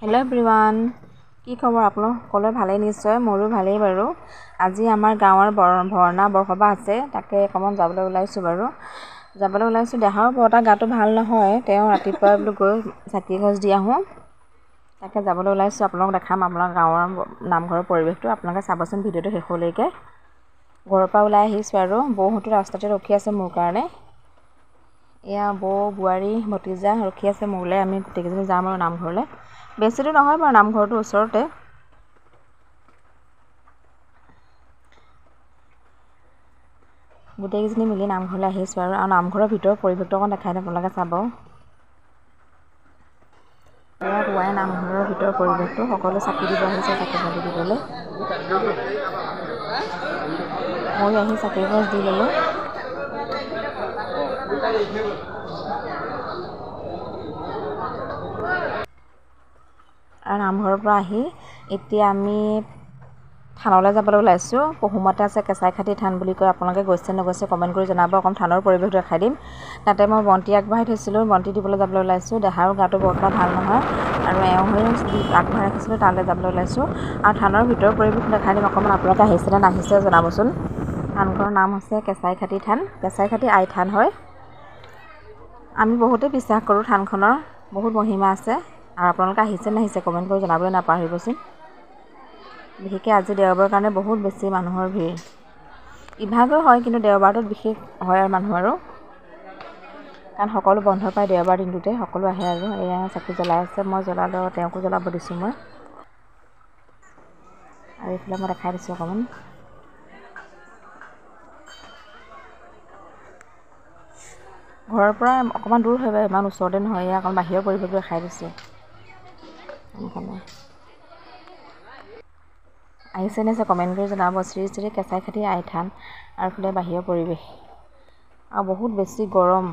Hello' everyone, কি খবৰ? আপোনালোক সকলোৰে ভালেই নিশ্চয়, মোৰো ভালেই বাৰু। আজি আমাৰ গাঁৱৰ ভৰ্ণা বৰসবাহ আছে, তাকে অকণমান যাবলৈ ওলাইছোঁ বাৰু। দেহাও বৰ এটা গাটো ভাল নহয়, তেওঁ ৰাতিপুৱা বোলো গৈ চাকি এগছ দি আহোঁ। তাকে যাবলৈ ওলাইছোঁ, আপোনালোকক দেখাম আপোনাৰ গাঁৱৰ নামঘৰৰ পৰিৱেশটো। আপোনালোকে চাবচোন ভিডিঅ'টো শেষলৈকে। ঘৰৰ পৰা ওলাই আহিছোঁ আৰু বৌহঁতো ৰাস্তাতে ৰখি আছে মোৰ কাৰণে। এয়া বৌ, বোৱাৰী, ভতিজা ৰখি আছে মোৰলৈ। আমি গোটেইকেইজনী যাম আৰু নামঘৰলৈ। বেছি দূৰ নহয় বাৰু, নামঘৰটো ওচৰতে। গোটেইকেইজনী মিলি নামঘৰলৈ আহিছোঁ আৰু নামঘৰৰ ভিতৰৰ পৰিৱেশটো অকণ দেখাই দিম, আপোনালোকে চাব। এয়া হোৱাই নামঘৰৰ ভিতৰৰ পৰিৱেশটো, সকলোৱে চাকি দিব আহিছে, চাকি বন্তি দিবলৈ। ময়ো আহি চাকি গছ দি ল'লোঁ। আৰু নামঘৰৰ পৰা আহি এতিয়া আমি থানলৈ যাবলৈ ওলাইছোঁ। পহুমতে আছে কেঁচাইখাতি থান বুলি কয়। আপোনালোকে গৈছে নগৈছে কমেণ্ট কৰি জনাব। অকণ থানৰ পৰিৱেশটো দেখাই দিম। তাতে মই বন্তি আগবঢ়াই থৈছিলোঁ, বন্তি দিবলৈ যাবলৈ ওলাইছোঁ। দেহাৰো গাটো বৰ্তমান ভাল নহয় আৰু এওঁ হৈ আগবঢ়াই ৰাখিছিলোঁ, তালৈ যাবলৈ ওলাইছোঁ। আৰু থানৰ ভিতৰৰ পৰিৱেশটো দেখাই দিম অকণমান। আপোনালোকে আহিছেনে নাহিছে জনাবচোন। থানখনৰ নাম হৈছে কেঁচাইখাতি থান, কেঁচাইখাতি আই থান হয়। আমি বহুতেই বিশ্বাস কৰোঁ, থানখনৰ বহুত মহিমা আছে। আৰু আপোনালোকে আহিছে নাহিছে কমেণ্ট কৰি জনাবলৈ নাপাহৰিবচোন। বিশেষকৈ আজি দেওবাৰৰ কাৰণে বহুত বেছি মানুহৰ ভিৰ। ইভাগেও হয়, কিন্তু দেওবাৰটোত বিশেষ হয় আৰু মানুহ আৰু, কাৰণ সকলো বন্ধ পায় দেওবাৰ দিনটোতে, সকলো আহে আৰু। এয়া চাকি জ্বলাই আছে, মই জ্বলালোঁ, তেওঁকো জ্বলাব দিছোঁ মই। আৰু এইফালে মই দেখাই দিছোঁ অকণমান। ঘৰৰ পৰা অকণমান দূৰ হয় বাৰু, ইমান ওচৰতে নহয়। এয়া অকণ বাহিৰৰ পৰিৱেশটো দেখাই দিছোঁ। আহিছে নাহিছে কমেণ্ট কৰি জনাব। শ্ৰী শ্ৰী কেঁচাইখাতি আই থান আৰু এইফালে বাহিৰৰ পৰিৱেশ। আৰু বহুত বেছি গৰম,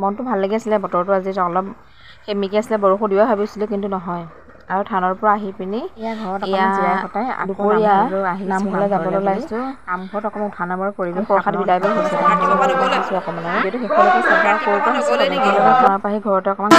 মনটো ভাল লাগি আছিলে। বতৰটো আজি অলপ সেমেকি আছিলে, বৰষুণ দিব ভাবিছিলোঁ, কিন্তু নহয়। আৰু থানৰ পৰা আহি পিনি দুপৰীয়া নামঘৰলৈ যাবলৈ ওলাইছোঁ। নামঘৰত অকণমান উঠা নামৰ পৰিৱেশ, প্ৰসাদ বিলাই হৈছে। অকণমান আৰু সেইটো শেষলৈকে চাব। থানৰ পৰা আহি ঘৰতে অকণমান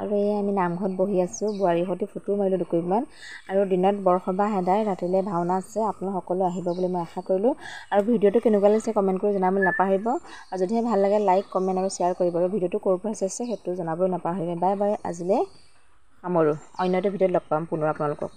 আৰু এই আমি নামঘৰত বহি আছোঁ, বোৱাৰীৰ সৈতে ফটো মাৰিলোঁ দুকপিমান। আৰু দিনত বৰসবাহ এদাই, ৰাতিলৈ ভাওনা আছে। আপোনালোক সকলো আহিব বুলি মই আশা কৰিলোঁ। আৰু ভিডিঅ'টো কেনেকুৱা লাগিছে কমেণ্ট কৰি জনাবলৈ নাপাহৰিব। আৰু যদিহে ভাল লাগে লাইক, কমেণ্ট আৰু শ্বেয়াৰ কৰিব। আৰু ভিডিঅ'টো ক'ৰ পৰা চাইছে সেইটো জনাবলৈ নাপাহৰিব। বাই বাই, আজিলৈ সামৰোঁ। অন্য এটা ভিডিঅ'ত লগ পাম পুনৰ আপোনালোকক।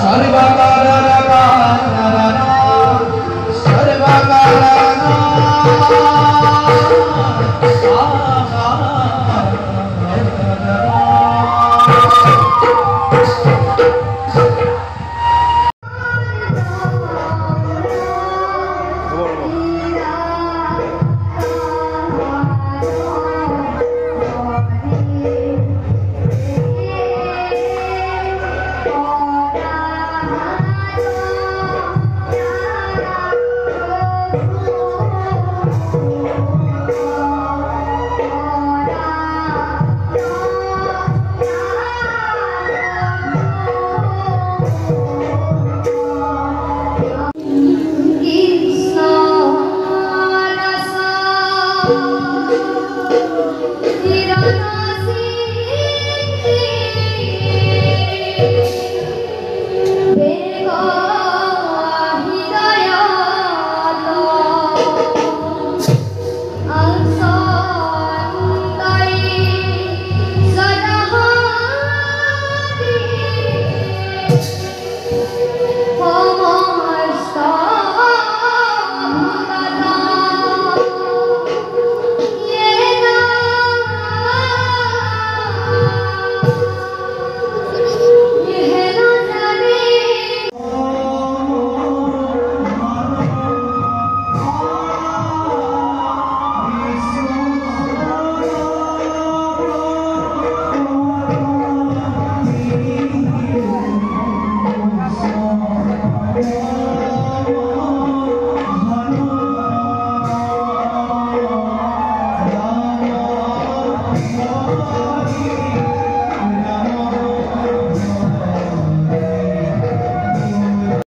Sarva